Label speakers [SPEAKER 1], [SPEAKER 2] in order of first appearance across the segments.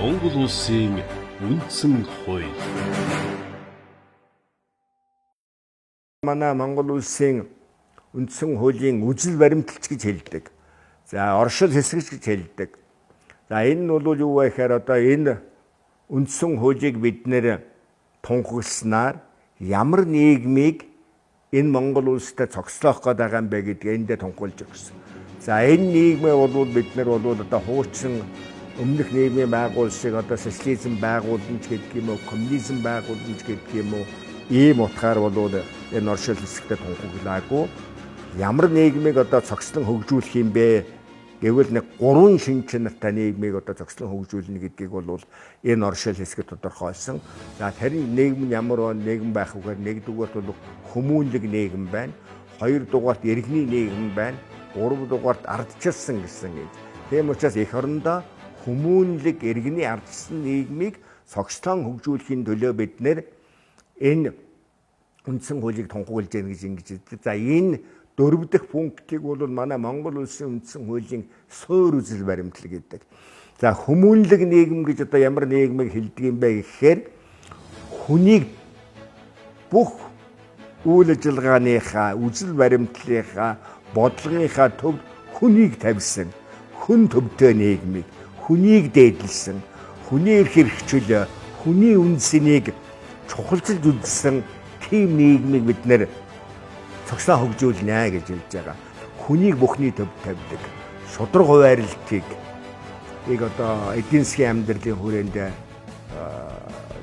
[SPEAKER 1] Монгол улсын үндсэн хууль.
[SPEAKER 2] Манай Монгол улсын үндсэн хуулийн үжил баримталч гэж хэлдэг. За оршил хэсгэж гэж хэлдэг. За энэ нь бол юу вэ гэхээр одоо энэ үндсэн хуулийг бид нэр тунхагласнаар ямар нийгмийг энэ Монгол улстай цогцлоох гээд байгаа юм бэ гэдгийг эндээ тунхаглаж өгсөн. За энэ нийгмээ бол бид нар бол одоо хуучин өмнөх нийгмийн байгууллагыг одоо социализм байгууламж гэдэг юм уу, коммунизм байгууламж гэдэг юм уу, ийм утгаар бол энэ оршил хэсэгтээ тунхаглаагүй. Ямар нийгмийг одоо цогцлон хөгжүүлэх юм бэ гэвэл нэг гурван шин чанартай нийгмийг одоо цогцлон хөгжүүлнэ гэдгийг бол энэ оршил хэсэгт тодорхойлсон. За тэрийн нийгэм нь ямар нийгэм байх вэ гэхээр нэгдүгээрт бол хүмүүнлэг нийгэм байна, хоёрдугаарт иргэний нийгэм байна, гуравдугаарт ардчилсан гэсэн юм. Тийм учраас эх орондоо хүмүүнлэг иргэний ардчилсан нийгмийг цогцлон хөгжүүлэхийн төлөө бид нэр энэ үндсэн хуулийг тунхаглаж яана гэж ингэж хэлдэг. За энэ дөрөв дэх пунктыг бол манай Монгол улсын үндсэн хуулийн суурь үзэл баримтлал гэдэг. За хүмүүнлэг нийгэм гэж одоо ямар нийгмийг хэлдэг юм бэ гэхээр хүнийг бүх үйл ажиллагааныхаа үзэл баримтлалынхаа бодлогынхаа төвд хүнийг тавьсан хүн төвтэй нийгмийг, хүнийг дээдлсэн, хүний эрх хэрэгчлөө, хүний үндсэнийг чухалчилж үзсэн тийм нийгмийг бид нэр цогцлон хөгжүүлнэ гэж хэлж байгаа. Хүнийг бүхний төвд тавьдаг. Шудраг хуваарлтыг одоо эдийн засгийн амьдралын хүрээнд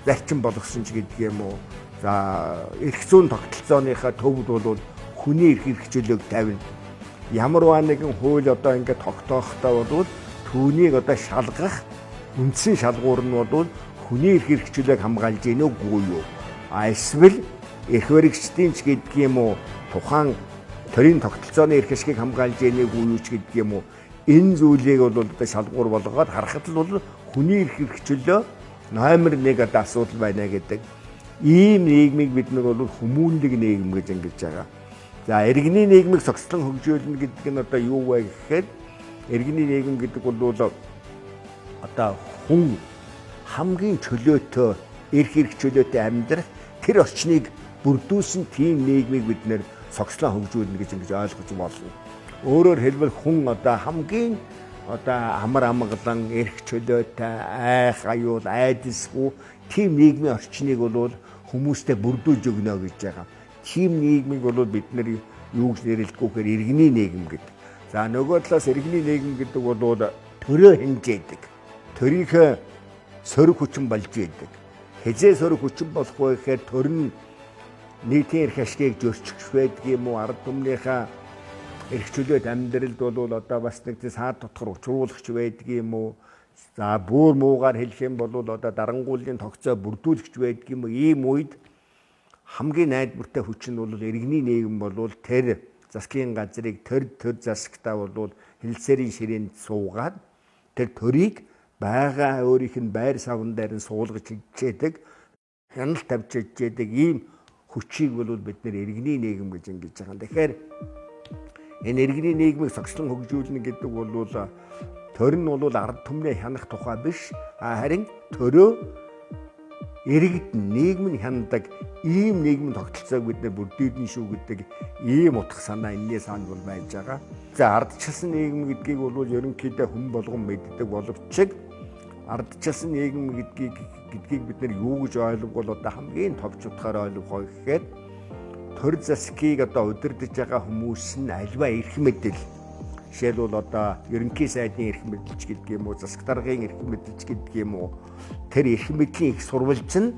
[SPEAKER 2] зарчим болгосон ч гэдэг юм уу. За эрх зүйн тогтолцооныхаа төвд бол хүний эрх хэрэгчлөөг тавина. Ямар нэгэн хууль одоо ингээд тогтоохтой бол түүнийг одоо шалгах үндсэн шалгуур нь бол хүний эрх хэрэгчлөөг хамгаалж ийн үгүй юу? Эсвэл эрх баригчдын ч гэдэг юм уу тухайн төрийн тогтолцооны эрх ашгийг хамгаалж ийн үгүй юу ч гэдэг юм уу? Энэ зүйлийг бол одоо шалгуур болгоод харахад л бол хүний эрх хэрэгчлөө номер 1 одоо асуудал байна гэдэг. Ийм нийгмийг бид нар бол хүмүүнлэг нийгэм гэж ангилж байгаа. За иргэний нийгмийг цогцлон хөгжүүлнэ гэдэг нь одоо юу вэ гэхээр иргэний нийгэм гэдэг бол одоо хүн хамгийн чөлөөтэй эрх хэрэгчлөөтэй амьдрах тэр орчныг бүрдүүлсэн тийм нийгмийг бид нэр цогцлон хөгжүүлнэ гэж ингэж ойлгож болно. Өөрөөр хэлбэл хүн одоо хамгийн одоо амар амгалан эрх чөлөөтэй айх аюул айдасгүй тийм нийгмийн орчныг бол хүмүүстэй бүрдүүлж өгнө гэж байгаа. Тийм нийгмийг бол бид нэр юу гэж нэрлэхгүйгээр иргэний нийгэм гэдэг. За нөгөө талаас иргэний нийгэм гэдэг бол төрөө хэмжээдэг. Төрийнхөө сөрөг хүчин болж байдаг. Хизээ сөрөг хүчин болох вэ гэхээр төр нь нийтийн эрх ашгийг зөрчих байдаг юм уу? Ард түмнийхээ эрх чөлөөт амьдралд бол одоо бас нэг саад тутгар учруулагч байдаг юм уу? За бүр муугаар хэлэх юм бол одоо дарангуулын тогтцоо бүрдүүлэгч байдаг юм уу? Ийм үед хамгийн найдвартай хүчин нь бол иргэний нийгэм бол тэр засгийн газрыг төр засагтаа бол хэлэлцээрийн ширээнд суугаад тэр төрийг байгаа өөрийнх нь байр савн дээр нь суулгаж хичээдэг, хяналт тавьж хичээдэг ийм хүчийг бол бид нэр иргэний нийгэм гэж ингэж байгаа. Тэгэхээр энэ иргэний нийгмийг цогцлон хөгжүүлнэ гэдэг бол төр нь бол ард түмнээ хянах тухай биш, харин төрөө иргэд нийгэм нь хяндаг ийм нийгмийн тогтолцоог бид нэр бүрдүүлнэ шүү гэдэг ийм утга санаа энэний санд бол байж байгаа. За ардчилсан нийгэм гэдгийг бол ерөнхийдөө хүн болгон мэддэг боловч ардчилсан нийгэм гэдгийг бид нэр юу гэж ойлгох одоо хамгийн товч утгаар ойлгох гэхээр төр засгийг одоо удирдах байгаа хүмүүс нь альва эрх мэдэл. Жишээлбэл одоо ерөнхий сайдын эрх мэдэлч гэдэг юм уу, засаг даргын эрх мэдэлч гэдэг юм уу. Тэр эрх мэдлийн их сурвалж нь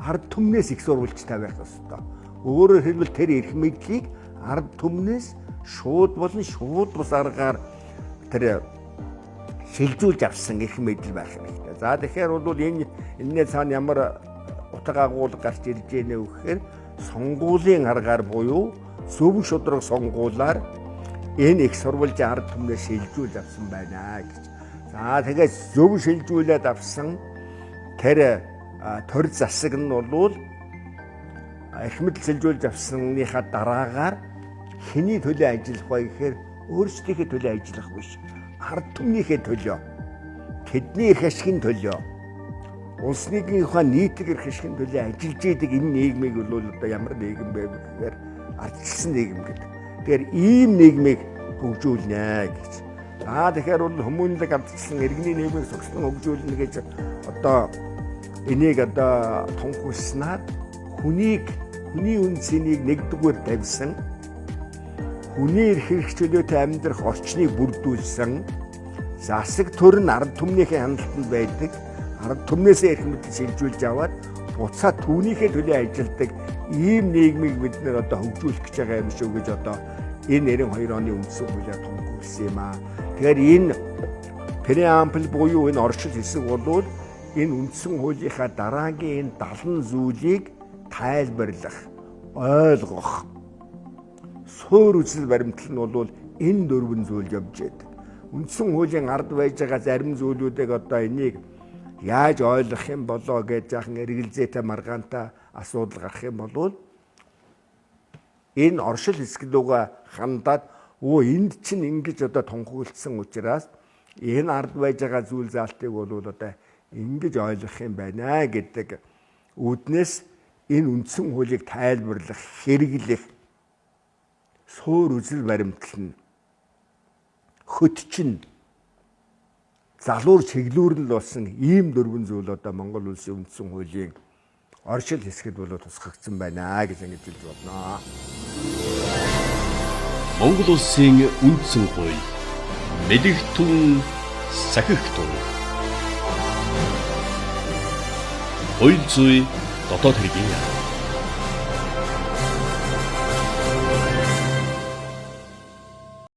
[SPEAKER 2] ард түмнээс их сурвалжтай байх ёстой. Өөрөөр хэлбэл тэр эрх мэдлийг ард түмнээс шууд болон шууд бус аргаар тэр шилжүүлж авсан эрх мэдэл байх хэрэгтэй. За тэгэхээр бол энэний цаана ямар утга агуулга гарч ирж байна вэ гэхээр сонгуулийн аргаар буюу зөв шудраг сонгуулаар энэ их сурвалж ард түмнээс шилжүүлж авсан байна гэж. За тэгээд зөв шилжүүлээд авсан тэр төр засаг нь бол эрх мэдэл шилжүүлж авсныхаа дараагаар хэний төлөө ажиллах вэ гэхээр өөрсдийнхээ төлөө ажиллах биш, ард түмнийхээ төлөө тэдний эрх ашигын төлөө улс нийгмийнхаа нийтлэг эрх ашигын төлөө ажиллаж идэг энэ нийгмийг бол одоо ямар нийгэм бэ гэхээр ардчилсан нийгэм гэдэг. Тэгэхээр ийм нийгмийг хөгжүүлнэ гэж. Тэгэхээр бол хүмүүнлэг ардчилсан иргэний нийгмийг зохицон хөгжүүлнэ гэж одоо энийг одоо тунхагласнаар хүний үндсэнийг нэгдүгээр тавьсан, хүний эрх чөлөөтэй амьдрах орчныг бүрдүүлсэн, засаг төр нь ард түмнийхээ хяналтанд байдаг, ард түмнээсээ эрх мэдэл шилжүүлж аваад буцаа түүнийхээ төлөө ажилдаг ийм нийгмийг бид нэр одоо хөгжүүлэх гэж байгаа юм шүү гэж одоо энэ 92 оны үндсэн хуулиар тунхагласан юм аа. Тэгэхээр энэ преамбл буюу энэ оршил хэсэг бол энэ үндсэн хуулийнхаа дараагийн энэ 70 зүйлийг тайлбарлах, ойлгох, суур үзэл баримтлал нь бол энэ 4 зүйл явж байдаг. Үндсэн хуулийн ард байж байгаа зарим зүйлүүдийг одоо энийг яаж ойлгох юм болоо гэж жаахан эргэлзээтэй маргаантай асуудал гарах юм бол энэ оршил хэсгэлүүгээ хандаад энд чинь ингэж одоо тунхагласан учраас энэ ард байж байгаа зүйл заалтыг бол одоо ингэж ойлгох юм байна гэдэг үүднээс энэ үндсэн хуулийг тайлбарлах, хэрэглэх, суур үзэл баримтлал нь хөтчин залуур чиглүүлэл болсон ийм 4 зүйл одоо Монгол улсын үндсэн хуулийн оршил хэсгэд бол тусгагдсан байна гэж ингэж хэлж болно.
[SPEAKER 1] Монгол улсын үндсэн хууль мэдэгтэн сахигтун хууль зүй дотоод хэргийн